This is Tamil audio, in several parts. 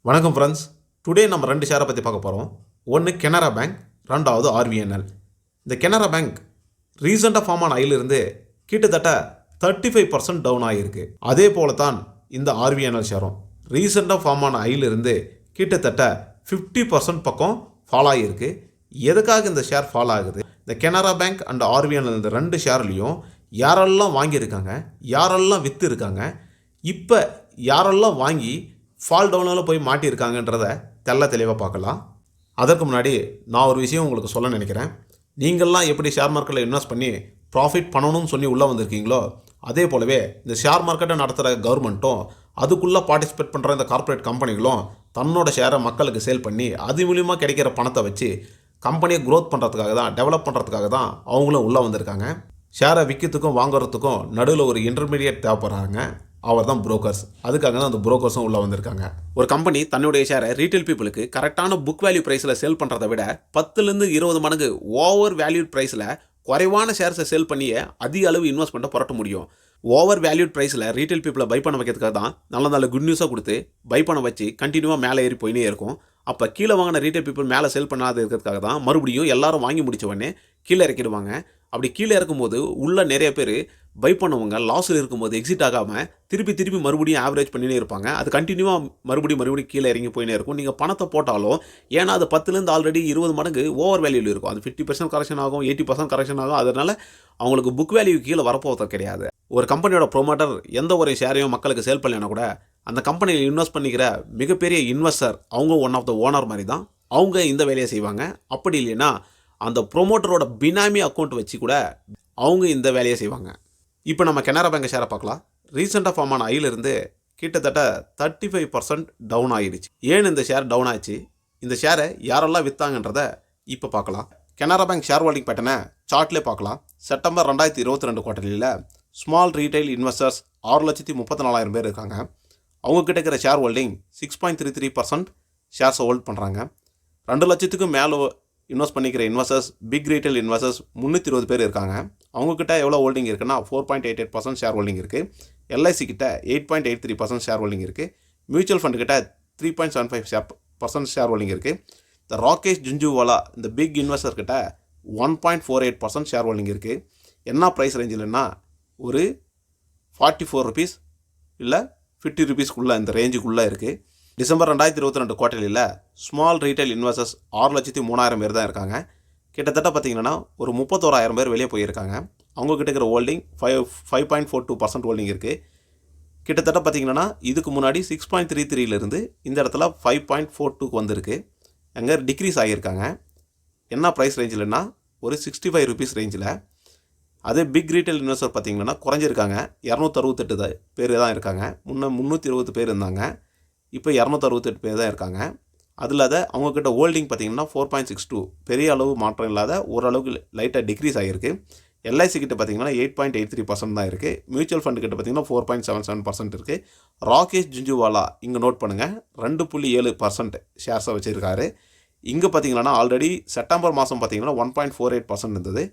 வணக்கம் ஃப்ரெண்ட்ஸ். டுடே நம்ம 2 ஷேரை பற்றி பார்க்க போகிறோம். ஒன்று கெனரா பேங்க், ரெண்டாவது ஆர்விஎன்எல். இந்த கெனரா பேங்க் ரீசெண்டாக ஃபார்ம் ஆன ஐயிலிருந்து கிட்டத்தட்ட 35% டவுன் ஆகியிருக்கு. அதே போல தான் இந்த ஆர்விஎன்எல் ஷேரும் ரீசெண்டாக ஃபார்ம் ஆன ஐயிலிருந்து கிட்டத்தட்ட 50% பக்கம் ஃபால் ஆகியிருக்கு. எதுக்காக இந்த ஷேர் ஃபால் ஆகுது? இந்த கெனரா பேங்க் அண்ட் ஆர்விஎன்எல் இந்த 2 ஷேர்லையும் யாரெல்லாம் வாங்கியிருக்காங்க, யாரெல்லாம் விற்று இருக்காங்க, இப்போ யாரெல்லாம் வாங்கி ஃபால் டவுனில் போய் மாட்டியிருக்காங்கன்றத தெளிவாக பார்க்கலாம். அதற்கு முன்னாடி நான் ஒரு விஷயம் உங்களுக்கு சொல்ல நினைக்கிறேன். நீங்கள்லாம் எப்படி ஷேர் மார்க்கெட்டில் இன்வெஸ்ட் பண்ணி ப்ராஃபிட் பண்ணணும்னு சொல்லி உள்ளே வந்திருக்கீங்களோ, அதே போலவே இந்த ஷேர் மார்க்கெட்டை நடத்துகிற கவர்மெண்ட்டும் அதுக்குள்ளே பார்ட்டிசிபேட் பண்ணுற இந்த கார்ப்பரேட் கம்பெனிகளும் தன்னோட ஷேரை மக்களுக்கு சேல் பண்ணி அது மூலிமா கிடைக்கிற பணத்தை வச்சு கம்பெனியை க்ரோத் பண்ணுறதுக்காக தான், டெவலப் பண்ணுறதுக்காக தான் அவங்களும் உள்ளே வந்திருக்காங்க. ஷேரை விற்கிறதுக்கும் வாங்குறதுக்கும் நடுவில் ஒரு இன்டர்மீடியேட் தேவைப்படுறாங்க. அவர் தான் புரோக்கர்ஸ். அதுக்காக தான் அந்த புரோக்கர்ஸும் உள்ளே வந்திருக்காங்க. ஒரு கம்பெனி தன்னுடைய ஷேரை ரீட்டைல் பீப்புளுக்கு கரெக்டான புக் வேல்யூ ப்ரைஸில் சேல் பண்ணுறதை விட 10லேருந்து 20 மடங்கு ஓவர் வேல்யூட் ப்ரைஸில் குறைவான ஷேர்ஸை சேல் பண்ணியே அதிக அளவு இன்வெஸ்ட்மெண்ட்டை புரட்ட முடியும். ஓவர் வேல்யூட் ப்ரைஸில் ரீட்டைல் பீப்புளை பை பண்ண வைக்கிறதுக்காக தான் நல்ல குட் நியூஸாக கொடுத்து பை பண்ண வச்சு கண்டினியூவாக மேலே ஏறி போயினே இருக்கும். அப்போ கீழே வாங்கின ரீட்டைல் பீப்புள் மேலே சேல் பண்ணாத இருக்கிறதுக்காக தான் மறுபடியும் எல்லாரும் வாங்கி முடித்த உடனே கீழே இறக்கிடுவாங்க. அப்படி கீழே இறக்கும்போது உள்ள நிறைய பேர் பை பண்ணவங்க லாஸில் இருக்கும்போது எக்ஸிட் ஆகாமல் திருப்பி மறுபடியும் ஆவரேஜ் பண்ணினே இருப்பாங்க. அது கண்டினியூவாக மறுபடியும் கீழே இறங்கி போயினே இருக்கும். நீங்கள் பணத்தை போட்டாலும் ஏன்னா அது 10லேருந்து ஆல்ரெடி 20 மடங்கு ஓவர் வேல்யூவில் இருக்கும். அது 50% கரெக்ஷன் ஆகும், 80% கரெக்ஷன் ஆகும். அதனால் அவங்களுக்கு புக் வேல்யூ கீழே வரப்போகிறது கிடையாது. ஒரு கம்பெனியோட ப்ரொமோட்டர் எந்த ஒரு ஷேரையும் மக்களுக்கு சேல் பண்ணலைன்னா கூட அந்த கம்பெனியில் இன்வெஸ்ட் பண்ணிக்கிற மிகப்பெரிய இன்வெஸ்டர் அவங்க ஒன் ஆஃப் த ஓனர் மாதிரி தான் அவங்க இந்த வேலையை செய்வாங்க. அப்படி இல்லைன்னா அந்த ப்ரொமோட்டரோட பினாமி அக்கௌண்ட் வச்சு கூட அவங்க இந்த வேலையை செய்வாங்க. இப்போ நம்ம கெனரா பேங்க் ஷேரை பார்க்கலாம். ரீசெண்டாக ஃபார்ம் ஆன ஐயிலிருந்து கிட்டத்தட்ட 35% டவுன் ஆகிடுச்சு. ஏன் இந்த ஷேர் டவுன் ஆச்சு, இந்த ஷேரை யாரெல்லாம் விற்றாங்கன்றத இப்போ பார்க்கலாம். கெனரா பேங்க் ஷேர் ஹோல்டிங் பேட்டர்னை சார்ட்லேயே பார்க்கலாம். செப்டம்பர் 2022 குவார்ட்டர்லியில் ஸ்மால் ரீட்டைல் இன்வெஸ்டர்ஸ் 6,34,000 பேர் இருக்காங்க. அவங்கக்கிட்ட இருக்கிற ஷேர் ஹோல்டிங் 6.33% ஷேர்ஸை ஹோல்ட் பண்ணுறாங்க. 2 லட்சத்துக்கும் மேலே இன்வெஸ்ட் பண்ணிக்கிற இன்வெஸ்டர்ஸ், பிக் ரீட்டைல் இன்வெஸ்டர்ஸ் 320 பேர் இருக்காங்க. அவங்கக்கிட்ட எவ்வளோ ஹோல்டிங் இருக்குன்னா 4.88% ஷேர் ஹோல்டிங் இருக்குது. எல்ஐசி கிட்ட 8.83% ஷேர் ஹோல்டிங் இருக்குது. மியூச்சுவல் ஃபண்டு கிட்ட 3.75% ஷேர் ஹோல்டிங் இருக்குது. இந்த ராகேஷ் ஜுன்ஜுவாலா இந்த பிக் இன்வெஸ்டர் கிட்ட 1.48% ஷேர் ஹோல்டிங் இருக்குது. என்ன ப்ரைஸ் ரேஞ்சில்னா ஒரு 44 ருபீஸ் இல்லை 50 ருபீஸ்க்குள்ளே இந்த ரேஞ்சுக்குள்ளே இருக்குது. டிசம்பர் 2022 குவார்ட்டர்லியில் ஸ்மால் ரீட்டைல் இன்வெஸ்டர்ஸ் 6,03,000 பேர் தான் இருக்காங்க. கிட்டத்தட்ட பார்த்திங்கன்னா ஒரு 31,000 பேர் வெளியே போயிருக்காங்க. அவங்கக்கிட்ட இருக்கிற ஹோல்டிங் 5.42% ஹோல்டிங் இருக்குது. கிட்டத்தட்ட பார்த்திங்கன்னா இதுக்கு முன்னாடி 6.33லேருந்து இந்த இடத்துல 5.42க்கு வந்திருக்கு. அங்கே டிக்ரீஸ் ஆகியிருக்காங்க. என்ன ப்ரைஸ் ரேஞ்சில்னா ஒரு 65 ருபீஸ் ரேஞ்சில். அதே பிக் ரீட்டைல் இன்வெஸ்டர் பார்த்திங்கன்னா குறைஞ்சிருக்காங்க. 268 பேர் தான் இருக்காங்க. முன்னே 320 பேர் இருந்தாங்க. இப்போ 268 பேர் தான் இருக்காங்க. அதில் அவங்கக்கிட்ட ஹோல்டிங் பார்த்திங்கன்னா 4.62, பெரிய அளவு மாற்றம் இல்லாத ஓரளவுக்கு லைட்டாக டிக்ரீஸ் ஆகிருக்கு. எல்ஐசி கிட்ட பார்த்திங்கன்னா 8.83% தான் இருக்குது. மியூச்சுவல் ஃபண்டு கிட்ட பார்த்திங்கன்னா 4.77% இருக்குது. ராகேஷ் ஜுன்ஜுவாலா இங்கே நோட் பண்ணுங்கள் 2.7% ஷேர்ஸை வச்சுருக்காரு. இங்கே பார்த்திங்கன்னா ஆல்ரெடி செப்டம்பர் மாதம் பார்த்திங்கன்னா 1.48% இருந்தது.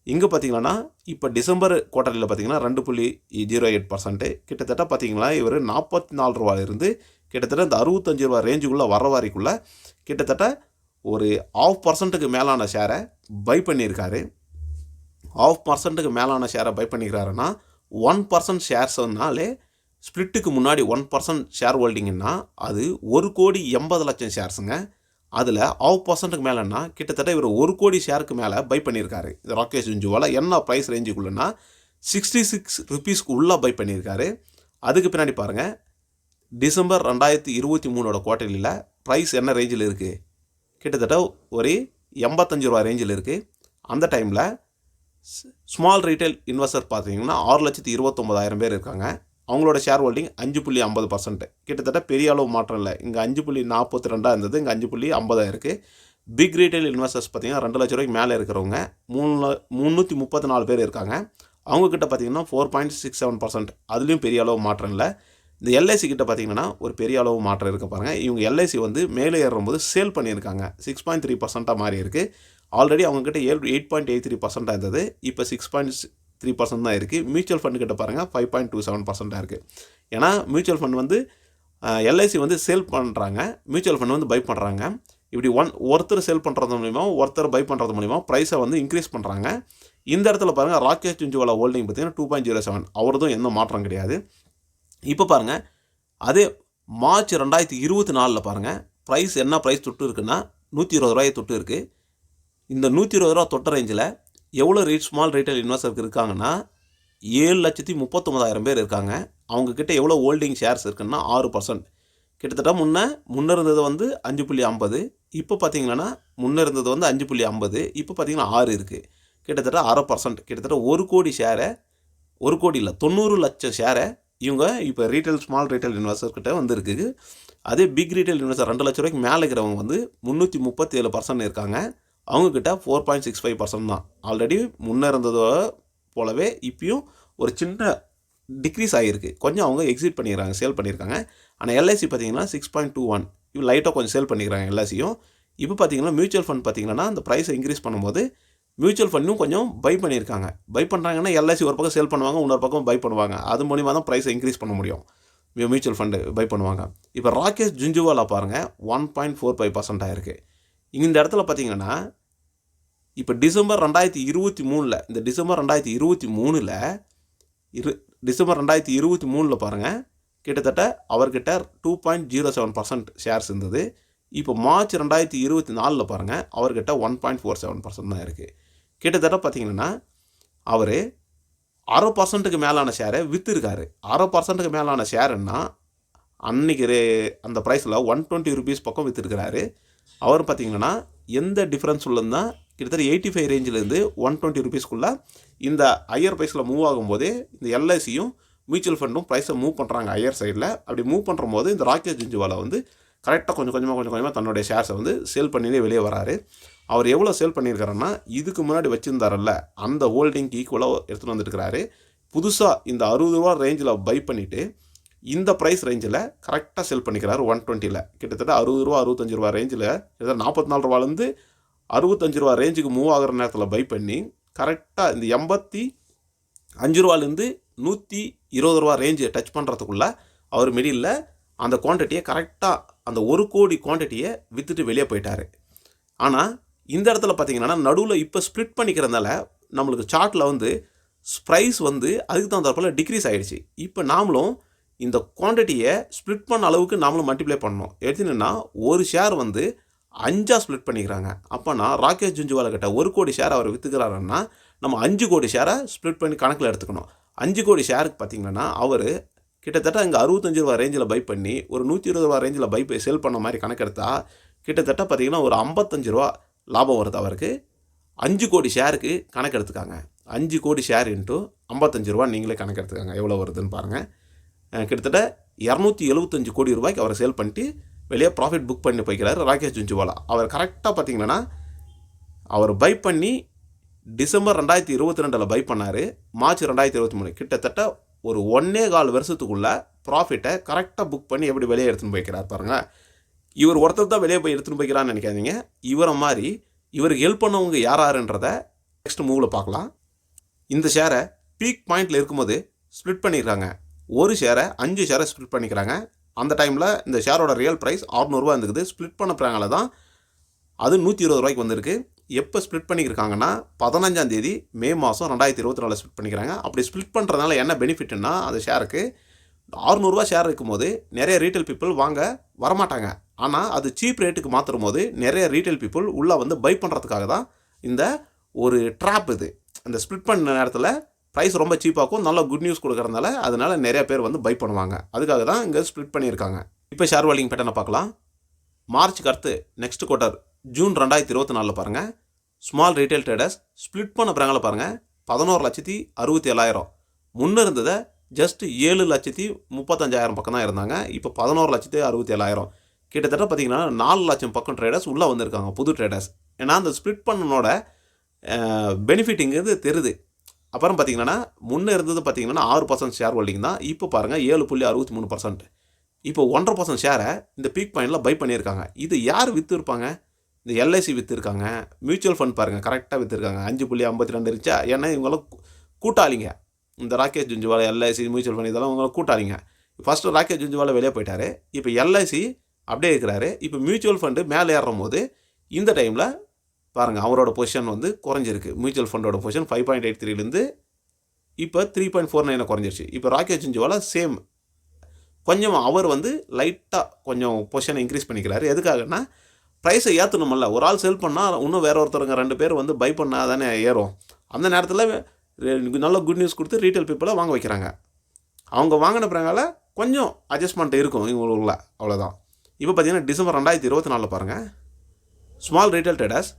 இங்கே பார்த்திங்கன்னா இப்போ டிசம்பர் குவார்ட்டரில் பார்த்திங்கன்னா 2.08%. கிட்டத்தட்ட பார்த்திங்கன்னா இவர் 44 ரூபாயிலிருந்து கிட்டத்தட்ட இந்த 65 ரூபா ரேஞ்சுக்குள்ளே வர வரைக்குள்ளே கிட்டத்தட்ட ஒரு 0.5% மேலான ஷேரை பை பண்ணியிருக்காரு. 0.5% மேலான ஷேரை பை பண்ணிக்கிறாருன்னா 1% ஷேர்ஸ்னாலே ஸ்ப்ளிட்டுக்கு முன்னாடி 1% ஷேர் ஹோல்டிங்கன்னா அது 1,80,00,000 ஷேர்ஸுங்க. அதில் 0.5% மேலேன்னா கிட்டத்தட்ட இவர் 1 கோடி ஷேருக்கு மேலே பை பண்ணியிருக்காரு. இந்த ராகேஷ் ஜுன்ஜுவாலா என்ன ப்ரைஸ் ரேஞ்சுக்குள்ளேன்னா 66 ருபீஸ்க்கு உள்ளே பை பண்ணியிருக்காரு. அதுக்கு பின்னாடி பாருங்கள் டிசம்பர் 2023 குவார்ட்டர்லியில் ப்ரைஸ் என்ன ரேஞ்சில் இருக்குது, கிட்டத்தட்ட ஒரு 85 ரூபா ரேஞ்சில் இருக்குது. அந்த டைமில் ஸ்மால் ரீட்டைல் இன்வெஸ்டர் பார்த்தீங்கன்னா 6,29,000 பேர் இருக்காங்க. அவங்களோட ஷேர் ஹோல்டிங் 5.50%. கிட்டத்தட்ட பெரிய அளவு மாற்றம் இல்லை. இங்கே 5.42 இருந்தது, இங்கே 5.50 இருக்குது. பிக் ரீட்டைல் இன்வெஸ்டர்ஸ் பார்த்திங்கன்னா 2 லட்ச ரூபாய்க்கு மேலே இருக்கிறவங்க 334 பேர் இருக்காங்க. அவங்கக்கிட்ட பார்த்திங்கன்னா 4.67%. அதுலேயும் பெரிய அளவு மாற்றம் இல்லை. இந்த எல்ஐசி கிட்ட பார்த்திங்கன்னா ஒரு பெரிய அளவு மாற்றம் இருக்க பாருங்கள். இவங்க எல்ஐசி மேலே ஏறும்போது சேல் பண்ணியிருக்காங்க. 6.3% மாறி இருக்குது. ஆல்ரெடி அவங்கக்கிட்ட 8.83% இருந்தது. இப்போ 6.3% தான் இருக்குது. மியூச்சுவல் ஃபண்டு கிட்ட பாருங்கள் 5.27% இருக்குது. ஏன்னா மியூச்சுவல் ஃபண்ட் எல்ஐசி வந்து சேல் பண்ணுறாங்க, மியூச்சுவல் ஃபண்ட் வந்து பை பண்ணுறாங்க. இப்படி ஒருத்தர் சேல் பண்ணுறது மூலிமா ஒருத்தர் பை பண்ணுறது மூலிமா ப்ரைஸை வந்து இன்க்ரீஸ் பண்ணுறாங்க. இந்த இடத்துல பாருங்கள் ராகேஷ் ஜுன்ஜுன்வாலா ஹோல்டிங் பார்த்தீங்கன்னா 2.07 அவரதும் எந்த மாற்றம் கிடையாது. இப்போ பாருங்கள் அதே மார்ச் 2024 பாருங்கள் ப்ரைஸ் என்ன ப்ரைஸ் தொட்டு இருக்குன்னா 120 ரூபாயை தொட்டு இருக்குது. இந்த 120 ரூபா தொட்ட ரேஞ்சில் எவ்வளோ ஸ்மால் ரீட்டைல் இன்வெஸ்டருக்கு இருக்காங்கன்னா 7,39,000 பேர் இருக்காங்க. அவங்கக்கிட்ட எவ்வளோ ஹோல்டிங் ஷேர்ஸ் இருக்குன்னா 6%. கிட்டத்தட்ட முன்னே இருந்தது வந்து 5.50, இப்போ பார்த்தீங்கன்னா முன்னே இருந்தது வந்து 5.50, இப்போ பார்த்தீங்கன்னா 6 இருக்குது. கிட்டத்தட்ட 1/2%, கிட்டத்தட்ட 1 கோடி ஷேரை, 1 கோடி இல்லை 90 லட்சம் ஷேரை இவங்க இப்போ ஸ்மால் ரீட்டைல் இன்வெஸ்டர்கிட்ட வந்து இருக்குது. அதே பிக் ரீட்டைல் இன்வெஸ்டர் 2 லட்ச ரூபாய்க்கு மேலே இருக்கிறவங்க வந்து 337% இருக்காங்க. அவங்கக்கிட்ட 4.65% தான். ஆல்ரெடி முன்னே இருந்ததோ போலவே இப்பயும் ஒரு சின்ன டிக்ரீஸ் ஆகிருக்கு. கொஞ்சம் அவங்க எக்ஸிட் பண்ணிடுறாங்க, சேல் பண்ணியிருக்காங்க. ஆனால் எல்ஐசி பார்த்தீங்கன்னா 6.21 இவங்க லைட்டாக கொஞ்சம் சேல் பண்ணிக்கிறாங்க எல்ஐசியும். இப்போ பார்த்தீங்கன்னா மியூச்சுவல் ஃபண்ட் பார்த்தீங்கன்னா அந்த ப்ரைஸை இன்க்ரீஸ் பண்ணும்போது மியூச்சுவல் ஃபண்டும் கொஞ்சம் பை பண்ணியிருக்காங்க. பை பண்ணுறாங்கன்னா எல்ஐசி ஒரு பக்கம் சேல் பண்ணுவாங்க, இன்னொரு பக்கம் பை பண்ணுவாங்க. அது மூலிமா தான் ப்ரைஸை இன்க்ரீஸ் பண்ண முடியும். மியூச்சுவல் ஃபண்டு பை பண்ணுவாங்க. இப்போ ராகேஷ் ஜுன்ஜுன்வாலா பாருங்கள் 1.45% ஆயிருக்கு. இந்த இடத்துல பார்த்தீங்கன்னா இப்போ டிசம்பர் 2023 இந்த டிசம்பர் 2023 பாருங்கள் கிட்டத்தட்ட அவர்கிட்ட 2.07% ஷேர்ஸ் இருந்தது. இப்போ மார்ச் 2024 பாருங்கள் அவர்கிட்ட 1.47% தான் இருக்குது. கிட்டத்தட்ட பார்த்தீங்கன்னா அவர் 1/2%க்கு மேலான ஷேரை விற்றுருக்காரு. 1/2%க்கு மேலான ஷேருன்னா அன்றைக்கி அந்த ப்ரைஸில் 120 ரூபீஸ் பக்கம் விற்றுருக்கிறாரு. அவர் பார்த்தீங்கன்னா எந்த டிஃப்ரென்ஸ் உள்ளதுன்னா கிட்டத்தட்ட 85 ரேஞ்சிலேருந்து 120 ரூபீஸ்க்குள்ளே இந்த ஹையர் ப்ரைஸில் மூவ் ஆகும்போதே இந்த எல்ஐசியும் மியூச்சுவல் ஃபண்டும் ப்ரைஸை மூவ் பண்ணுறாங்க ஹையர் சைடில். அப்படி மூவ் பண்ணும்போது இந்த ராகேஷ் ஜுன்ஜுன்வாலா வந்து கரெக்டாக கொஞ்சம் கொஞ்சமாக தன்னுடைய ஷேர்ஸை வந்து சேல் பண்ணியே வெளியே வராரு. அவர் எவ்வளோ சேல் பண்ணியிருக்காருன்னா இதுக்கு முன்னாடி வச்சுருந்தாரல்ல அந்த ஹோல்டிங்க்கு ஈக்குவலாக எடுத்துகிட்டு வந்துருக்கிறாரு. புதுசாக இந்த 60 ரூபா ரேஞ்சில் பை பண்ணிவிட்டு இந்த ப்ரைஸ் ரேஞ்சில் கரெக்டாக செல் பண்ணிக்கிறாரு 120. கிட்டத்தட்ட 60 ரூபா 65 ரூபா ரேஞ்சில் கிட்டத்தட்ட 44 ரூபாலேருந்து 65 ரூபா ரேஞ்சுக்கு மூவ் ஆகிற நேரத்தில் பை பண்ணி கரெக்டாக இந்த 85 ரூபாலேருந்து 120 ரூபா ரேஞ்சு டச் பண்ணுறதுக்குள்ளே அவர் மிடில் அந்த குவான்டிட்டியை கரெக்டாக அந்த 1 கோடி குவான்டிட்டியை விற்றுட்டு வெளியே போயிட்டார். ஆனால் இந்த இடத்துல பார்த்தீங்கன்னா நடுவில் இப்போ ஸ்ப்ளிட் பண்ணிக்கிறதுனால நம்மளுக்கு சார்ட்டில் வந்து ப்ரைஸ் வந்து அதுக்கு தகுந்தாற்போல் டிக்ரீஸ் ஆகிடுச்சு. இப்போ நாமளும் இந்த குவான்டிட்டியை ஸ்ப்ளிட் பண்ண அளவுக்கு நாமளும் மல்டிப்ளை பண்ணணும். எடுத்துன்னா ஒரு ஷேர் வந்து 5 ஸ்ப்ளிட் பண்ணிக்கிறாங்க. அப்போனா ராகேஷ் ஜுன்ஜுன்வாலா கிட்ட 1 கோடி ஷேர் அவர் விற்றுக்கிறாருன்னா நம்ம 5 கோடி ஷேரை ஸ்ப்ளிட் பண்ணி கணக்கில் எடுத்துக்கணும். 5 கோடி ஷேருக்கு பார்த்திங்கன்னா அவர் கிட்டத்தட்ட இங்கே 65 ரூபா ரேஞ்சில் பை பண்ணி ஒரு 120 ரூபா ரேஞ்சில் சேல் பண்ண மாதிரி கணக்கெடுத்தா கிட்டத்தட்ட பார்த்திங்கன்னா ஒரு 55 ரூபா லாபம் வருது அவருக்கு. 5 கோடி ஷேருக்கு கணக்கு எடுத்துக்காங்க. 5 கோடி ஷேர் இன்ட்டு 55 ரூபா நீங்களே கணக்கு எடுத்துக்காங்க எவ்வளோ வருதுன்னு பாருங்கள். கிட்டத்தட்ட 275 கோடி ரூபாய்க்கு அவரை சேல் பண்ணிட்டு வெளியே ப்ராஃபிட் புக் பண்ணி போய்க்கிறார் ராகேஷ் ஜுன்ஜுன்வாலா. அவர் கரெக்டாக பார்த்திங்கன்னா அவர் பை பண்ணி டிசம்பர் 2022 பை பண்ணார். மார்ச் 2023 கிட்டத்தட்ட ஒரு 1.25 வருஷத்துக்குள்ளே ப்ராஃபிட்டை கரெக்டாக புக் பண்ணி எப்படி வெளியே எடுத்துன்னு போய்க்கிறார் பாருங்கள். இவர் ஒருத்தர் தான் வெளியே போய் எடுத்துன்னு போய்க்கிறான்னு நினைக்காதீங்க. இவரை மாதிரி இவருக்கு ஹெல்ப் பண்ணவங்க யாருன்றதை நெக்ஸ்ட் மூவில் பார்க்கலாம். இந்த ஷேரை பீக் பாயிண்டில் இருக்கும்போது ஸ்ப்ளிட் பண்ணிடுறாங்க. ஒரு ஷேரை 5 ஷேரை ஸ்ப்ளிட் பண்ணிக்கிறாங்க. அந்த டைமில் இந்த ஷேரோட ரியல் ப்ரைஸ் 600 ரூபா இருந்துக்குது. ஸ்ப்ளிட் பண்ண பிறாங்கள தான் அது 120 ரூபாய்க்கு வந்திருக்கு. எப்போ ஸ்ப்ளிட் பண்ணியிருக்காங்கன்னா 15ஆம் தேதி மே மாதம் 2024 ஸ்ப்ளிட் பண்ணிக்கிறாங்க. அப்படி ஸ்ப்ளிட் பண்ணுறதுனால என்ன பெனிஃபிட்னா அந்த ஷேருக்கு 600 ரூபா ஷேர் இருக்கும்போது நிறைய ரீட்டைல் பீப்புள் வாங்க வரமாட்டாங்க. ஆனால் அது சீப் ரேட்டுக்கு மாற்றும் போது நிறைய ரீட்டைல் பீப்புள் உள்ளே வந்து பை பண்ணுறதுக்காக தான் இந்த ஒரு ட்ராப் இது. அந்த ஸ்ப்ளிட் பண்ண நேரத்தில் ப்ரைஸ் ரொம்ப சீப்பாகும், நல்ல குட் நியூஸ் கொடுக்குறதுனால அதனால் நிறைய பேர் வந்து பை பண்ணுவாங்க. அதுக்காக தான் இங்கே ஸ்ப்ளிட் பண்ணியிருக்காங்க. இப்போ ஷேர் ஹோல்டிங் பேட்டர்னை பார்க்கலாம். மார்ச்சுக்கு அடுத்து நெக்ஸ்ட் குவார்ட்டர் ஜூன் 2024 பாருங்கள். ஸ்மால் ரீட்டைல் ட்ரேடர்ஸ் ஸ்ப்ளிட் பண்ண பிறங்களை பாருங்கள் 11,67,000. முன்னே இருந்ததை ஜஸ்ட் 7,35,000 பக்கம் தான் இருந்தாங்க. இப்போ 11,67,000. கிட்டத்தட்ட பார்த்திங்கன்னா 4 லட்சம் பக்கம் ட்ரேடர்ஸ் உள்ளே வந்திருக்காங்க, புது ட்ரேடர்ஸ். ஏன்னா அந்த ஸ்ப்ளிட் பண்ணனோட பெனிஃபிட்டுங்கிறது தெரியுது. அப்புறம் பார்த்திங்கன்னா முன்னே இருந்தது பார்த்திங்கன்னா 6% ஷேர் ஹோல்டிங் தான். இப்போ பாருங்கள் 7.63%. இப்போ 1.5% ஷேரை இந்த பீக் பாயிண்டில் பை பண்ணியிருக்காங்க. இது யார் விற்று இருப்பாங்க? இந்த எல்ஐசி விற்றுருக்காங்க. மியூச்சுவல் ஃபண்ட் பாருங்கள் கரெக்டாக விற்றுருக்காங்க. 5.52 இருந்துச்சா? ஏன்னா இவங்களாம் கூட்டாளிங்க. இந்த Rakesh Jhunjhunwala LIC mutual fund இதெல்லாம் இவங்க கூட்டாளிங்க. ஃபஸ்ட்டு ராகேஷ் ஜுன்ஜுன்வாலா வெளியே போயிட்டார். இப்போ எல்ஐசி அப்படியே இருக்கிறாரு. இப்போ மியூச்சுவல் ஃபண்டு மேலே ஏறும் போது இந்த டைமில் பாருங்கள் அவரோட பொசிஷன் வந்து குறைஞ்சிருக்கு. மியூச்சுவல் ஃபண்டோட பொசிஷன் 5.83லேருந்து இப்போ 3.49 குறைஞ்சிருச்சு. இப்போ ராகேஷ் ஜுன்ஜுன்வாலா சேம் கொஞ்சம் அவர் வந்து லைட்டாக கொஞ்சம் பொசிஷனை இன்க்ரீஸ் பண்ணிக்கிறாரு. எதுக்காகனா ப்ரைஸை ஏற்றணுமில்ல. ஒரு ஆள் செல் பண்ணால் இன்னும் வேற ஒருத்தருங்க 2 பேர் வந்து பை பண்ணால் தானே ஏறும். அந்த நேரத்தில் நல்ல குட் நியூஸ் கொடுத்து ரீட்டைல் பீப்புளை வாங்க வைக்கிறாங்க. அவங்க வாங்கின பிறகால கொஞ்சம் அட்ஜஸ்ட்மெண்ட் இருக்கும் இவங்களுக்குள்ள, அவ்வளோதான். இப்போ பார்த்தீங்கன்னா டிசம்பர் 2024 பாருங்கள், ஸ்மால் ரீட்டைல் ட்ரேடர்ஸ்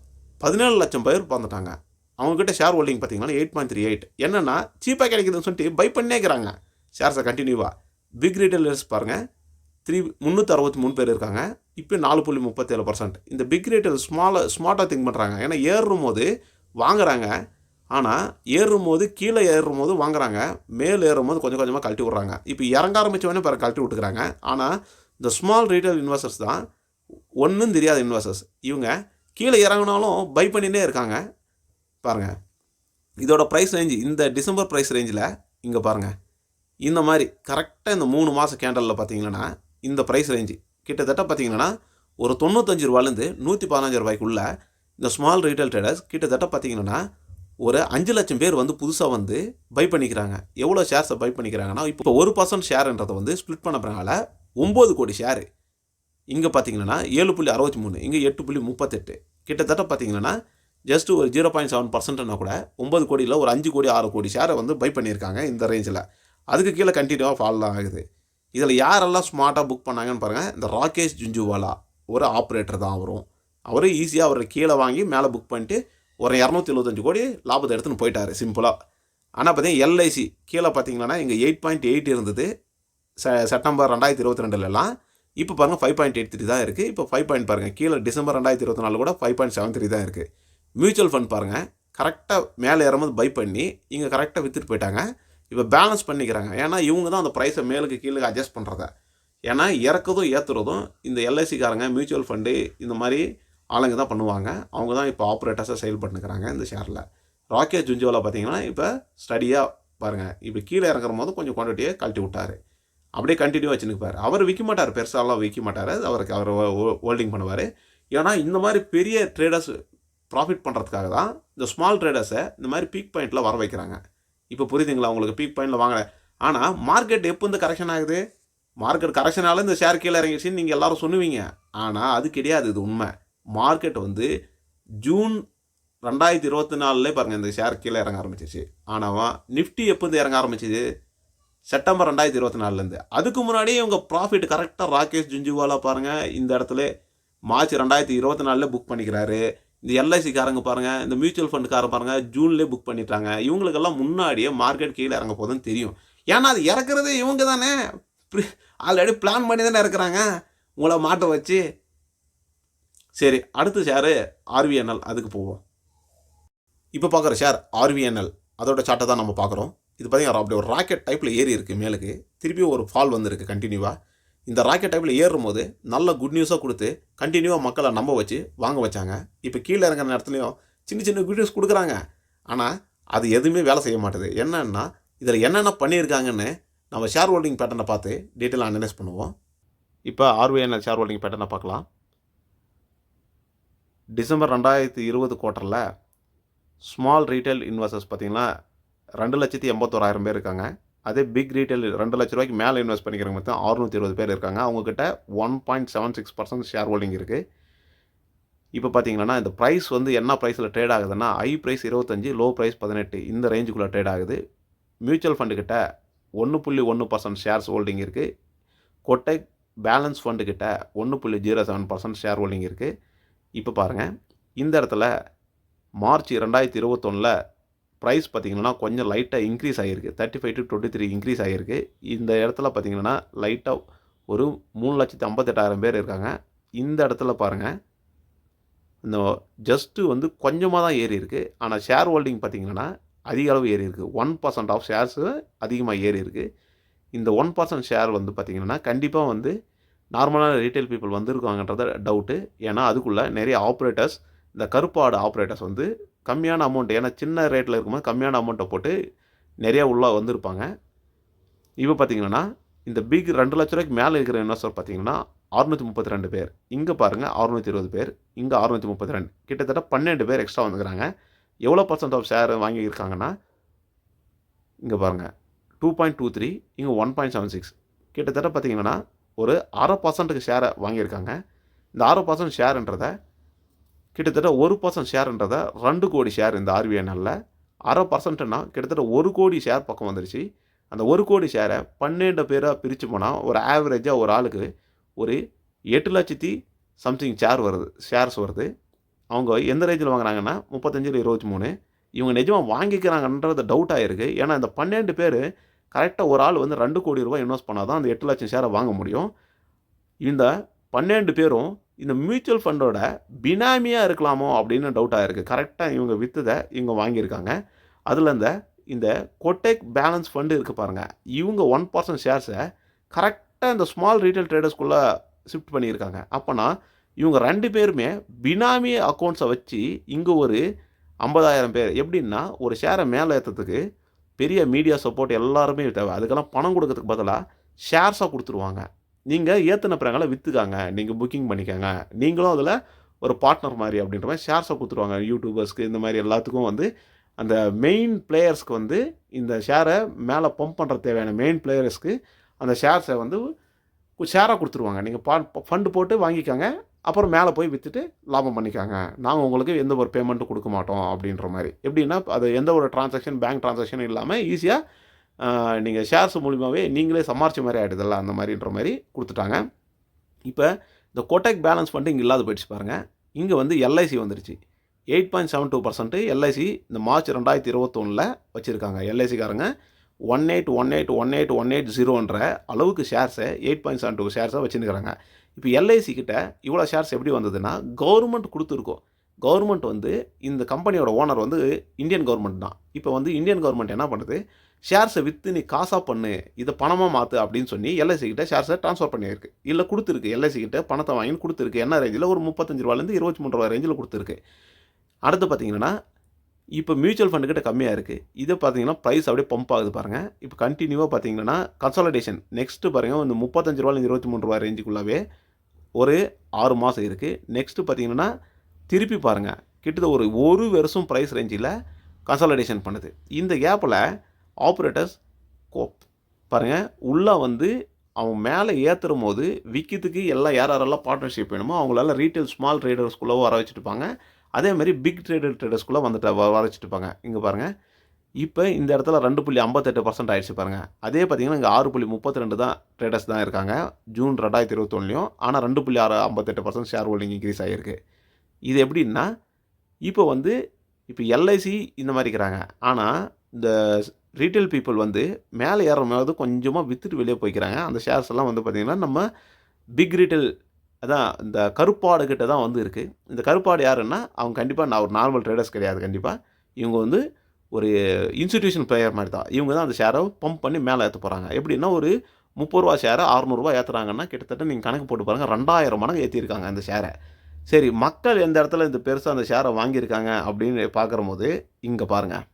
17 லட்சம் பேர் வந்துட்டாங்க. அவங்கக்கிட்ட ஷேர் ஹோல்டிங் பார்த்தீங்கன்னா 8.38. என்னென்னா சீப்பாக கிடைக்குதுன்னு சொல்லிட்டு பை பண்ணே இருக்கிறாங்க ஷேர்ஸை கண்டினியூவாக. பிக் ரீட்டைலர்ஸ் பாருங்கள் 363 பேர் இருக்காங்க. இப்போ 4.37%. இந்த பிக் ரீட்டைல் ஸ்மார்ட்டாக திங்க் பண்ணுறாங்க. ஏன்னா ஏறும் போது வாங்குறாங்க, ஆனால் ஏறும் போது கீழே ஏறும் போது வாங்குறாங்க, மேலே ஏறும் போது கொஞ்சம் கொஞ்சமாக கழட்டி விட்றாங்க. இப்போ இறங்க ஆரம்பித்தவொடனே பிறகு கழட்டி விட்டுக்கிறாங்க. ஆனால் இந்த ஸ்மால் ரீட்டைல் இன்வெஸ்டர்ஸ் தான் ஒன்றும் தெரியாத இன்வெஸ்டர்ஸ். இவங்க கீழே இறங்கினாலும் பை பண்ணினே இருக்காங்க. பாருங்கள் இதோட ப்ரைஸ் ரேஞ்சு இந்த டிசம்பர் ப்ரைஸ் ரேஞ்சில் இங்கே பாருங்கள், இந்த மாதிரி கரெக்டாக இந்த 3 மாத கேண்டலில் பார்த்தீங்கன்னா இந்த ப்ரைஸ் ரேஞ்சு கிட்டத்தட்ட பார்த்தீங்கன்னா ஒரு 95 ரூபாலேருந்து 115 ரூபாய்க்குள்ள இந்த ஸ்மால் ரீட்டைல் ட்ரேடர்ஸ் கிட்டத்தட்ட பார்த்தீங்கன்னா ஒரு 5 லட்சம் பேர் வந்து புதுசாக வந்து பை பண்ணிக்கிறாங்க. எவ்வளோ ஷேர்ஸை பை பண்ணிக்கிறாங்கன்னா இப்போ 1% ஷேர்ன்றதை வந்து ஸ்ப்ளிட் பண்ண பிறகால 9 கோடி ஷேரு. இங்கே பார்த்தீங்கன்னா 7.63, இங்கே 8.38. கிட்டத்தட்ட பார்த்தீங்கன்னா ஜஸ்ட் ஒரு 0.7%னா கூட 9 கோடியில் ஒரு 5 கோடி 6 கோடி ஷேரை வந்து பை பண்ணியிருக்காங்க இந்த ரேஞ்சில். அதுக்கு கீழே கண்டினியூவாக ஃபால் தான் ஆகுது. இதில் யாரெல்லாம் ஸ்மார்ட்டாக புக் பண்ணாங்கன்னு பாருங்கள். இந்த ராகேஷ் ஜுன்ஜுன்வாலா ஒரு ஆப்ரேட்டர் தான் வரும். அவரே ஈஸியாக அவரை கீழே வாங்கி மேலே புக் பண்ணிட்டு ஒரு 275 கோடி லாபத்தை எடுத்துன்னு போயிட்டார் சிம்பிளாக. ஆனால் பார்த்தீங்கன்னா எல்ஐசி கீழே பார்த்தீங்கன்னா இங்கே 8.8 இருந்தது செப்டம்பர் 2022 இப்போ பாருங்கள் 5.83 தான் இருக்குது. இப்போ 5 பாருங்கள் கீழே டிசம்பர் 2024 கூட 5.73 தான் இருக்குது. மியூச்சுவல் ஃபண்ட் பாருங்கள் கரெக்டாக மேலே ஏறும்போது பை பண்ணி இங்கே கரெக்டாக விற்றுட்டு போயிட்டாங்க. இப்போ பேலன்ஸ் பண்ணிக்கிறாங்க. ஏன்னா இவங்க தான் அந்த ப்ரைஸை மேலுக்கு கீழே அட்ஜஸ்ட் பண்ணுறத. ஏன்னா இறக்குறதும் ஏற்றுறதும் இந்த எல்ஐசிக்காரங்க மியூச்சுவல் ஃபண்டு இந்த மாதிரி ஆளுங்க தான் பண்ணுவாங்க. அவங்க தான் இப்போ ஆப்ரேட்டர்ஸாக செயல்பட்டுக்கிறாங்க இந்த ஷேரில். ராகேஷ் ஜுன்ஜுன்வாலா பார்த்தீங்கன்னா இப்போ ஸ்டடியாக பாருங்கள், இப்போ கீழே இறங்குற போது கொஞ்சம் குவான்டிட்டியை கழட்டி விட்டார். அப்படியே கண்டினியூ வச்சுருப்பார். அவர் விற்க மாட்டார், பெருசாலாம் விற்க மாட்டார். அவர் ஹோல்டிங் பண்ணுவார். ஏன்னா இந்த மாதிரி பெரிய ட்ரேடர்ஸ் ப்ராஃபிட் பண்ணுறதுக்காக தான் இந்த ஸ்மால் ட்ரேடர்ஸை இந்த மாதிரி பீக் பாயிண்டில் வர வைக்கிறாங்க. இப்போ புரியுதுங்களா உங்களுக்கு? பீக் பாயிண்டில் வாங்க. ஆனால் மார்க்கெட் எப்போ இந்த கரெக்ஷன் ஆகுது? மார்க்கெட் கரெக்ஷனால இந்த ஷேர் கீழே இறங்கிடுச்சின்னு நீங்கள் எல்லோரும் சொல்லுவீங்க. ஆனால் அது கிடையாது, இது உண்மை. மார்க்கெட் வந்து ஜூன் 2024 பாருங்கள் இந்த ஷேர் கீழே இறங்க ஆரம்பிச்சிச்சு. ஆனால் நிஃப்டி எப்போ இருந்து இறங்க ஆரம்பிச்சிது? செப்டம்பர் 2024. அதுக்கு முன்னாடியே இவங்க ப்ராஃபிட் கரெக்டாக ராகேஷ் ஜுன்ஜுன்வாலா பாருங்கள் இந்த இடத்துல மார்ச் 2024 புக் பண்ணிக்கிறாரு. இந்த எல்ஐசிக்காரங்க பாருங்கள், இந்த மியூச்சுவல் ஃபண்டுக்காரங்க பாருங்கள் ஜூன்லேயே புக் பண்ணிட்டாங்க. இவங்களுக்கெல்லாம் முன்னாடியே மார்க்கெட் கீழே இறங்க போதுன்னு தெரியும். ஏன்னா அது இறக்குறது இவங்க தானே ஆல்ரெடி பிளான் பண்ணி தானே இருக்கிறாங்க உங்களை மாட்ட வச்சு. சரி, அடுத்த ஷேரு ஆர்விஎன்எல், அதுக்கு போவோம். இப்போ பார்க்குற ஷேர் ஆர்விஎன்எல், அதோட சார்ட்டை தான் நம்ம பார்க்குறோம். இது பார்த்தீங்கன்னா அப்படி ஒரு ராக்கெட் டைப்பில் ஏறி இருக்குது மேலுக்கு, திருப்பி ஒரு ஃபால் வந்திருக்கு கண்டினியூவாக. இந்த ராக்கெட் டைப்பில் ஏறும் போது நல்ல குட் நியூஸாக கொடுத்து கண்டினியூவாக மக்களை நம்ப வச்சு வாங்க வச்சாங்க. இப்போ கீழே இறங்குற நேரத்துலையும் சின்ன சின்ன குட் நியூஸ் கொடுக்குறாங்க. ஆனால் அது எதுவுமே வேலை செய்ய மாட்டுது. என்னன்னா இதில் என்னென்ன பண்ணியிருக்காங்கன்னு நம்ம ஷேர் ஹோல்டிங் பேட்டர்னை பார்த்து டீட்டெயிலாக அனலைஸ் பண்ணுவோம். இப்போ ஆர்விஎன்எல் ஷேர் ஹோல்டிங் பேட்டர்னை பார்க்கலாம். டிசம்பர் 2020 குவார்ட்டரில் ஸ்மால் ரீட்டைல் இன்வெஸ்டர்ஸ் பார்த்திங்கன்னா 2,81,000 பேர் இருக்காங்க. அதே பிக் ரீட்டைல் 2 லட்ச ரூபாய்க்கு மேலே இன்வெஸ்ட் பண்ணிக்கிறவங்க மொத்தம் 620 பேர் இருக்காங்க. அவங்கக்கிட்ட 1.76% ஷேர் ஹோல்டிங் இருக்குது. இப்போ பார்த்தீங்கன்னா இந்த ப்ரைஸ் வந்து என்ன ப்ரைஸில் ட்ரேட் ஆகுதுன்னா ஹை ப்ரைஸ் 25, லோ ப்ரைஸ் 18, இந்த ரேஞ்சுக்குள்ளே ட்ரேட் ஆகுது. மியூச்சுவல் ஃபண்டுக்கிட்ட 1.1% ஷேர்ஸ் ஹோல்டிங் இருக்குது. கொட்டை பேலன்ஸ் ஃபண்டுக்கிட்ட 1.07% ஷேர் ஹோல்டிங் இருக்குது. இப்போ பாருங்கள் இந்த இடத்துல மார்ச் 2021 ப்ரைஸ் பார்த்திங்கன்னா கொஞ்சம் லைட்டாக இன்க்ரீஸ் ஆகிருக்கு. 35 to 23 இன்க்ரீஸ் ஆகிருக்கு. இந்த இடத்துல பார்த்திங்கன்னா லைட்டாக ஒரு 3,58,000 பேர் இருக்காங்க. இந்த இடத்துல பாருங்கள் இந்த ஜஸ்ட்டு வந்து கொஞ்சமாக தான் ஏறி இருக்குது. ஆனால் ஷேர் ஹோல்டிங் பார்த்திங்கன்னா அதிக அளவு ஏறி இருக்குது. 1% ஆஃப் ஷேர்ஸு அதிகமாக ஏறி இருக்குது. இந்த 1% ஷேர் வந்து பார்த்திங்கன்னா கண்டிப்பாக வந்து நார்மலான ரீட்டைல் பீப்புள் வந்திருக்காங்கன்றத டவுட்டு. ஏன்னா அதுக்குள்ளே நிறைய ஆப்ரேட்டர்ஸ், இந்த கருப்பாடு ஆப்ரேட்டர்ஸ் வந்து கம்மியான அமௌண்ட், ஏன்னா சின்ன ரேட்டில் இருக்கும்போது கம்மியான அமௌண்ட்டை போட்டு நிறையா உள்ளே வந்திருப்பாங்க. இப்போ பார்த்திங்கன்னா இந்த பிக் 2 லட்ச ரூபாய்க்கு மேலே இருக்கிற இன்வெஸ்டர் பார்த்தீங்கன்னா 632 பேர். இங்கே பாருங்கள் 620 பேர், இங்கே 632, கிட்டத்தட்ட 12 பேர் எக்ஸ்ட்ரா வந்துக்கிறாங்க. எவ்வளோ பர்சன்ட் ஆஃப் ஷேர் வாங்கியிருக்காங்கன்னா இங்கே பாருங்கள் 2.23, இங்கே 1.76, கிட்டத்தட்ட பார்த்தீங்கன்னா ஒரு 0.5% ஷேரை வாங்கியிருக்காங்க. இந்த 0.5% ஷேருன்றதை கிட்டத்தட்ட 1% ஷேருன்றதை 2 கோடி ஷேர் இந்த ஆர்விஎன்எல்ல 0.5%னா கிட்டத்தட்ட 1 கோடி ஷேர் பக்கம் வந்துருச்சு. அந்த 1 கோடி ஷேரை 12 பேராக பிரித்து போனால் ஒரு ஆவரேஜாக ஒரு ஆளுக்கு ஒரு 8 லட்சத்தி சம்திங் ஷேர்ஸ் வருது. அவங்க எந்த ரேஞ்சில் வாங்குறாங்கன்னா 35-23. இவங்க நிஜமாக வாங்கிக்கிறாங்கன்றது டவுட் ஆகிருக்கு. ஏன்னா இந்த 12 பேர் கரெக்டாக ஒரு ஆள் வந்து 2 கோடி ரூபாய் இன்வெஸ்ட் பண்ணால் தான் அந்த 8 லட்சம் ஷேரை வாங்க முடியும். இந்த 12 பேரும் இந்த மியூச்சுவல் ஃபண்டோட பினாமியாக இருக்கலாமோ அப்படின்னு டவுட் ஆகிருக்கு. கரெக்டாக இவங்க விற்றதை இவங்க வாங்கியிருக்காங்க. அதில் இந்த கொட்டேக் பேலன்ஸ் ஃபண்டு இருக்குது பாருங்கள், இவங்க 1% ஷேர்ஸை கரெக்டாக இந்த ஸ்மால் ரீட்டைல் ட்ரேடர்ஸ்குள்ளே ஷிஃப்ட் பண்ணியிருக்காங்க. அப்போனா இவங்க 2 பேருமே பினாமி அக்கௌண்ட்ஸை வச்சு இங்கே ஒரு 50,000 பேர். எப்படின்னா ஒரு ஷேரை மேலே ஏற்றத்துக்கு பெரிய மீடியா சப்போர்ட் எல்லாருமே தேவை. அதுக்கெல்லாம் பணம் கொடுக்கறதுக்கு பதிலாக ஷேர்ஸாக கொடுத்துருவாங்க. நீங்கள் ஏற்றின பிறகால விற்றுக்காங்க, நீங்கள் புக்கிங் பண்ணிக்கோங்க, நீங்களும் அதில் ஒரு பார்ட்னர் மாதிரி அப்படின்ற மாதிரி ஷேர்ஸை கொடுத்துருவாங்க. யூடியூபர்ஸ்க்கு இந்த மாதிரி எல்லாத்துக்கும் வந்து அந்த மெயின் பிளேயர்ஸ்க்கு வந்து இந்த ஷேரை மேலே பம்ப் பண்ணுற தேவையான மெயின் பிளேயர்ஸ்க்கு அந்த ஷேர்ஸை வந்து ஷேராக கொடுத்துருவாங்க. நீங்கள் ஃபண்டு போட்டு வாங்கிக்காங்க, அப்புறம் மேலே போய் விற்றுட்டு லாபம் பண்ணிக்காங்க, நாங்கள் உங்களுக்கு எந்த ஒரு பேமெண்ட்டும் கொடுக்க மாட்டோம் அப்படின்ற மாதிரி. எப்படின்னா அது எந்த ஒரு டிரான்சாக்ஷன் பேங்க் டிரான்சாக்ஷன் இல்லாமல் ஈஸியாக நீங்கள் ஷேர்ஸ் மூலிமாவே நீங்களே சமாளித்த மாதிரி ஆகிடுதில்ல, அந்த மாதிரின்ற மாதிரி கொடுத்துட்டாங்க. இப்போ இந்த கொட்டேக் பேலன்ஸ் ஃபண்டு இங்கே இல்லாத போயிடுச்சு பாருங்கள். இங்கே வந்து எல்ஐசி வந்துருச்சு. 8.72% எல்ஐசி இந்த மார்ச் 2021 வச்சுருக்காங்க. எல்ஐசிக்காரங்க 18181818 அளவுக்கு ஷேர்ஸை 8.72 ஷேர்ஸை வச்சுருக்கிறாங்க. இப்போ எல்ஐசி கிட்ட இவ்வளோ ஷேர்ஸ் எப்படி வந்ததுன்னா கவர்மெண்ட் கொடுத்துருக்கோம். கவர்மெண்ட் வந்து இந்த கம்பெனியோட ஓனர் வந்து இந்தியன் கவர்மெண்ட் தான். இப்போ வந்து இந்தியன் கவர்மெண்ட் என்ன பண்ணுது, ஷேர்ஸை விற்று நீ காசாக பண்ணு, இதை பணமாக மாற்று அப்படின்னு சொல்லி எல்ஐசி கிட்ட ஷேர்ஸை ட்ரான்ஸ்ஃபர் பண்ணியிருக்கு. இல்லை கொடுத்துருக்கு, எல்ஐசி கிட்ட பணத்தை வாங்கி கொடுத்துருக்கு. என்ன ரேஞ்சில் ஒரு 35 ரூபாலேருந்து 23 ரூபா ரேஞ்சில் கொடுத்துருக்கு. அடுத்து பார்த்தீங்கன்னா இப்போ மியூச்சுவல் ஃபண்டு கிட்ட கம்மியாக இருக்குது. இதை பார்த்தீங்கன்னா ப்ரைஸ் அப்படியே பம்ப் ஆகுது பாருங்கள். இப்போ கண்டினியூவாக பார்த்தீங்கன்னா கன்சாலிடேஷன் நெக்ஸ்ட்டு பாருங்கள் இந்த 35 ரூபாலேருந்து 23 ரூபா ரேஞ்சுக்குள்ளாவே ஒரு 6 மாதம் இருக்குது. நெக்ஸ்ட்டு பார்த்தீங்கன்னா திருப்பி பாருங்கள் கிட்டத்தட்ட ஒரு வருஷம் ப்ரைஸ் ரேஞ்சில் கன்சாலிடேஷன் பண்ணுது. இந்த கேப்பில் ஆப்ரேட்டர்ஸ் பாருங்கள் உள்ளே வந்து அவங்க மேலே ஏற்றுறும் போது விற்கிறதுக்கு எல்லாம் யாரெல்லாம் பார்ட்னர்ஷிப் வேணுமோ அவங்களால ரீட்டைல் ஸ்மால் ட்ரேடர்ஸ்குள்ளே வர வச்சுட்டுப்பாங்க. அதேமாதிரி பிக் ட்ரேடர்ஸ்குள்ளே வந்துட்டு வர வச்சுட்டுப்பாங்க. இங்கே பாருங்கள் இப்போ இந்த இடத்துல 2.58% ஆயிடுச்சு பாருங்கள். அதே பார்த்திங்கன்னா இங்கே 6.32 தான் ட்ரேடர்ஸ் தான் இருக்காங்க ஜூன் 2021. ஆனால் 2.58% ஷேர் ஹோல்டிங் இன்க்ரீஸ் ஆகிருக்கு. இது எப்படின்னா இப்போ எல்ஐசி இந்த மாதிரி இருக்கிறாங்க. ஆனால் இந்த ரீட்டைல் பீப்புள் வந்து மேலே ஏறும்போது கொஞ்சமாக விற்றுட்டு வெளியே போய்க்கிறாங்க. அந்த ஷேர்ஸ் எல்லாம் வந்து பார்த்திங்கன்னா நம்ம பிக் ரீட்டைல் அதான் இந்த கருப்பாடு கிட்ட தான் வந்து இருக்குது. இந்த கருப்பாடு யாருன்னா அவங்க கண்டிப்பாக ஒரு நார்மல் ட்ரேடர்ஸ் கிடையாது. கண்டிப்பாக இவங்க வந்து ஒரு இன்ஸ்டிடியூஷன் பிளேயர் மாதிரி தான். இவங்க தான் அந்த ஷேரை பம்ப் பண்ணி மேலே ஏற்ற போகிறாங்க. எப்படின்னா ஒரு 30 ரூபா ஷேரை 600 ரூபா ஏற்றுறாங்கன்னா கிட்டத்தட்ட நீங்கள் கணக்கு போட்டு பாருங்கள் 2000 மடங்கு ஏற்றிருக்காங்க அந்த ஷேரை. சரி, மக்கள் எந்த இடத்துல இந்த பெருசாக அந்த ஷேரை வாங்கியிருக்காங்க அப்படின்னு பார்க்குற போது இங்கே பாருங்கள்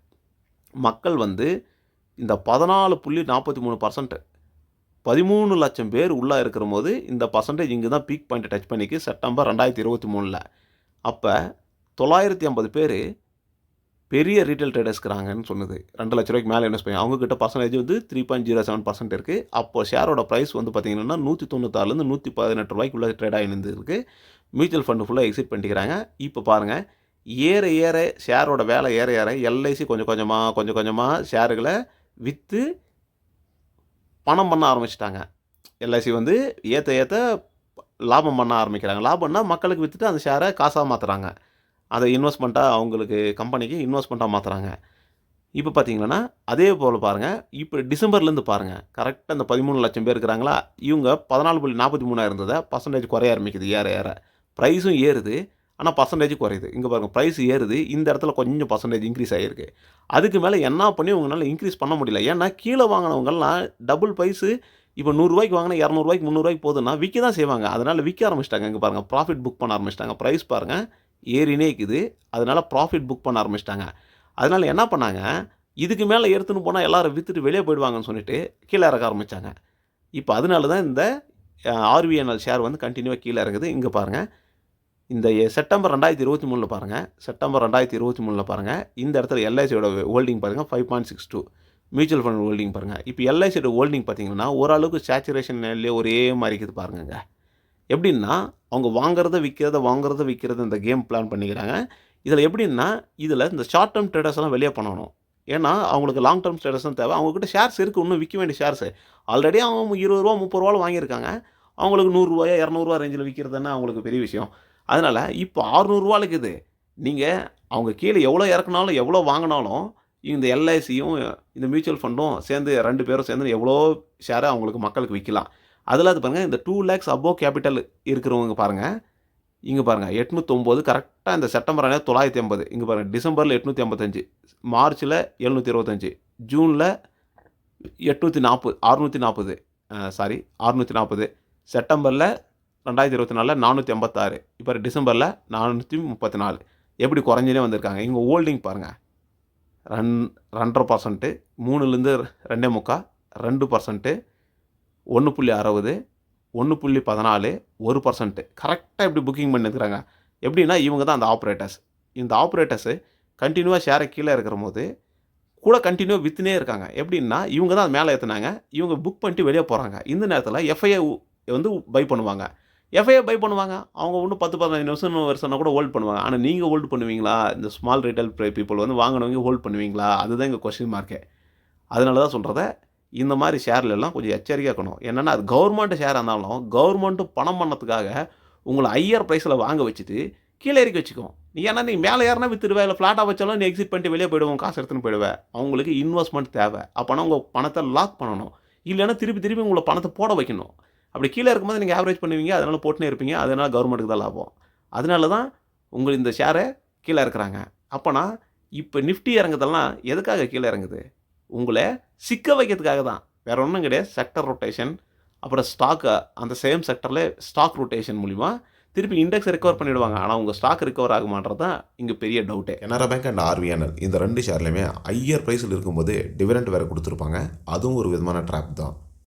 மக்கள் வந்து இந்த 14.43% 13 லட்சம் பேர் உள்ளே இருக்கிற போது இந்த பர்சன்டேஜ் இங்கே தான் பீக் பாயிண்ட் டச் பண்ணிக்கு செப்டம்பர் 2023. அப்போ 950 பேர் பெரிய ரீட்டைல் ட்ரேடர்ஸ் இருக்கிறாங்கன்னு சொன்னது. 2 லட்ச ரூபாய்க்கு மேலே இன்வெஸ்ட் பண்ணி அவங்கக்கிட்ட பர்சன்டேஜ் வந்து 3.07% இருக்குது. அப்போ ஷேரோட ப்ரைஸ் வந்து பார்த்திங்கன்னா 196லேருந்து 118 ரூபாய்க்குள்ளே ட்ரேட் ஆகி இருக்குது. மியூச்சுவல் ஃபண்டு ஃபுல்லாக எக்ஸிட் பண்ணிக்கிறாங்க. இப்போ பாருங்கள் ஏற ஷேரோட வேலை ஏற எல்ஐசி கொஞ்சம் கொஞ்சமாக ஷேருகளை விற்று பணம் பண்ண ஆரம்பிச்சிட்டாங்க. எல்ஐசி வந்து ஏற்ற லாபம் பண்ண ஆரம்பிக்கிறாங்க. லாபம்னா மக்களுக்கு விற்றுட்டு அந்த ஷேரை காசாக மாற்றுறாங்க. அதை இன்வெஸ்ட்மெண்ட்டாக அவங்களுக்கு கம்பெனிக்கு இன்வெஸ்ட்மெண்ட்டாக மாற்றுறாங்க. இப்போ பார்த்தீங்கன்னா அதே போல் பாருங்கள் இப்போ டிசம்பர்லேருந்து பாருங்கள் கரெக்டாக அந்த 13 லட்சம் பேர் இருக்கிறாங்களா, இவங்க 14.43 இருந்ததை பர்சன்டேஜ் குறைய ஆரம்பிக்குது. ஏற ப்ரைஸும் ஏறுது, ஆனால் பர்சன்டேஜ் குறையுது. இங்கே பாருங்கள் ப்ரைஸ் ஏறுது, இந்த இடத்துல கொஞ்சம் பர்சன்டேஜ் இன்க்ரீஸ் ஆகிருக்கு. அதுக்கு மேலே என்ன பண்ணி உங்களால் இன்க்ரீஸ் பண்ண முடியல. ஏன்னா கீழே வாங்கினவங்கலாம் டபுள் ப்ரைஸு இப்போ 100 ரூபாய்க்கு வாங்கினா 200 ரூபாய்க்கு 300 ரூபாய்க்கு போகுதுன்னா விற்க தான் செய்வாங்க. அதனால் விற்க ஆரம்பிச்சிட்டாங்க. இங்கே பாருங்கள் ப்ராஃபிட் புக் பண்ண ஆரம்பிச்சிட்டாங்க. ப்ரைஸ் பாருங்கள் ஏறினே இருக்குது, அதனால் ப்ராஃபிட் புக் பண்ண ஆரம்பிச்சிட்டாங்க. அதனால் என்ன பண்ணாங்க, இதுக்கு மேலே எடுத்துன்னு போனால் எல்லோரும் விற்றுட்டு வெளியே போயிடுவாங்கன்னு சொல்லிட்டு கீழே இறக்க ஆரம்பித்தாங்க. இப்போ அதனால தான் இந்த ஆர்விஎன்எல் ஷேர் வந்து கண்டினியூவாக கீழே இறங்குது. இங்கே பாருங்கள், இந்த செப்டம்பர் 2023 பாருங்கள், செப்டம்பர் 2023 பாருங்கள், இந்த இடத்துல எல்ஐசியோட ஹோல்டிங் பாருங்கள் 5.62, மியூச்சுவல் ஃபண்ட் ஹோல்டிங் பாருங்கள். இப்போ எல்ஐசியோட ஹோல்டிங் பார்த்தீங்கன்னா ஓரளவுக்கு சேச்சுரேஷன் நிலையிலே ஒரே மாதிரி இருக்குது பாருங்கங்க. எப்படின்னா அவங்க வாங்குறத விற்கிறது இந்த கேம் பிளான் பண்ணிக்கிறாங்க. இதில் எப்படின்னா இதில் இந்த ஷார்ட் டேர்ம் ட்ரேடர்ஸ் எல்லாம் வெளியே பண்ணணும். ஏன்னா அவங்களுக்கு லாங் டேர்ம் ட்ரேடர்ஸ் தான் தேவை. அவங்கக்கிட்ட ஷேர்ஸ் இருக்குது, இன்னும் விற்க வேண்டிய ஷேர்ஸு. ஆல்ரெடி அவங்க ₹20 ₹30 வாங்கியிருக்காங்க. அவங்களுக்கு ₹100 ₹200 ரேஞ்சில் விற்கிறதுன்னா அவங்களுக்கு பெரிய விஷயம். அதனால் இப்போ ₹600 இருக்குது. நீங்கள் அவங்க கீழே எவ்வளோ இறக்குனாலும் எவ்வளோ வாங்கினாலும் இந்த எல்ஐசியும் இந்த மியூச்சுவல் ஃபண்டும் சேர்ந்து 2 பேரும் சேர்ந்து எவ்வளோ ஷேரை அவங்களுக்கு மக்களுக்கு விற்கலாம். அதில் அது பாருங்கள், இந்த 2 lakhs அபோவ் கேபிட்டல் இருக்கிறவங்க பாருங்கள், இங்கே பாருங்கள் 809 கரெக்டாக இந்த செப்டம்பர் 980, இங்கே பாருங்கள் டிசம்பரில் 855, மார்ச்சில் 725, ஜூனில் 840 640 640, செப்டம்பரில் 2024 486, இப்போ டிசம்பரில் 434. எப்படி குறைஞ்சினே வந்திருக்காங்க. இங்கே ஹோல்டிங் பாருங்கள் 2.5%, 3லேருந்து 2.25, 2%, 1.60, 1.14, 1%. கரெக்டாக எப்படி புக்கிங் பண்ணியிருக்கிறாங்க. எப்படின்னா இவங்க தான் அந்த ஆப்ரேட்டர்ஸ். இந்த ஆப்ரேட்டர்ஸு கண்டினியூவாக ஷேரை கீழே இருக்கிற போது கூட கண்டினியூவாக விற்றுனே இருக்காங்க. எப்படின்னா இவங்க தான் மேலே ஏற்றுனாங்க, இவங்க புக் பண்ணிட்டு வெளியே போகிறாங்க. இந்த நேரத்தில் எஃப்ஐஐ வந்து பை பண்ணுவாங்க. அவங்க இன்னும் 10-15 நிமிஷம் வருஷம்னா கூட ஹோல்ட் பண்ணுவாங்க. ஆனால் நீங்கள் ஹோல்டு பண்ணுவீங்களா? இந்த ஸ்மால் ரீட்டைல் பீப்புள் வந்து வாங்கினவங்க ஹோல்ட் பண்ணுவீங்களா? அதுதான் இங்கே கொஸ்டின் மார்க்கே. அதனால தான் சொல்கிறத, இந்த மாதிரி ஷேர்லெல்லாம் கொஞ்சம் எச்சரிக்கையாக இருக்கணும். என்னென்னா அது கவர்மெண்ட் ஷேராக இருந்தாலும் கவர்மெண்ட்டு பணம் பண்ணதுக்காக உங்களை ஹையர் ப்ரைஸில் வாங்க வச்சுட்டு கீழே இறக்கி வச்சுக்கும். ஏன்னா நீ மேலே ஏறினா விற்றுடுவேன், இல்லை ஃப்ளாட்டாக வச்சாலும் நீ எக்ஸிட் பண்ணிட்டு வெளியே போயிடுவோம், காசு எடுத்துன்னு போயிடுவேன். அவங்களுக்கு இன்வெஸ்ட்மெண்ட் தேவை. அப்போனா உங்கள் பணத்தை லாக் பண்ணணும். இல்லைன்னா திருப்பி உங்களை பணத்தை போட வைக்கணும். அப்படி கீழே இருக்கும்போது நீங்கள் ஆவரேஜ் பண்ணுவீங்க, அதனால் போட்டுனே இருப்பீங்க. அதனால் கவர்மெண்ட்டுக்கு தான் லாபம். அதனால தான் உங்களுக்கு இந்த ஷேரை கீழே இறக்குறாங்க. அப்போனா இப்போ நிஃப்டி இறங்குதெல்லாம் எதுக்காக கீழே இறங்குது? உங்களை சிக்க வைக்கிறதுக்காக தான், வேறு ஒன்றும் கிடையாது. செக்டர் ரொட்டேஷன், அப்புறம் ஸ்டாக்கு அந்த சேம் செக்டரில் ஸ்டாக் ரொட்டேஷன் மூலிமா திருப்பி இண்டெக்ஸ் ரெக்கவர் பண்ணிவிடுவாங்க. ஆனால் உங்கள் ஸ்டாக் ரெக்கவர் ஆகுமான்றது தான் இங்கே பெரிய டவுட்டே. கனரா பேங்க் அண்ட் ஆர்விஎன்எல் இந்த 2 ஷேர்லையுமே ஹையர் ப்ரைஸில் இருக்கும்போது டிவிடெண்ட் வேறு கொடுத்துருப்பாங்க. அதுவும் ஒரு விதமான ட்ராப் தான்.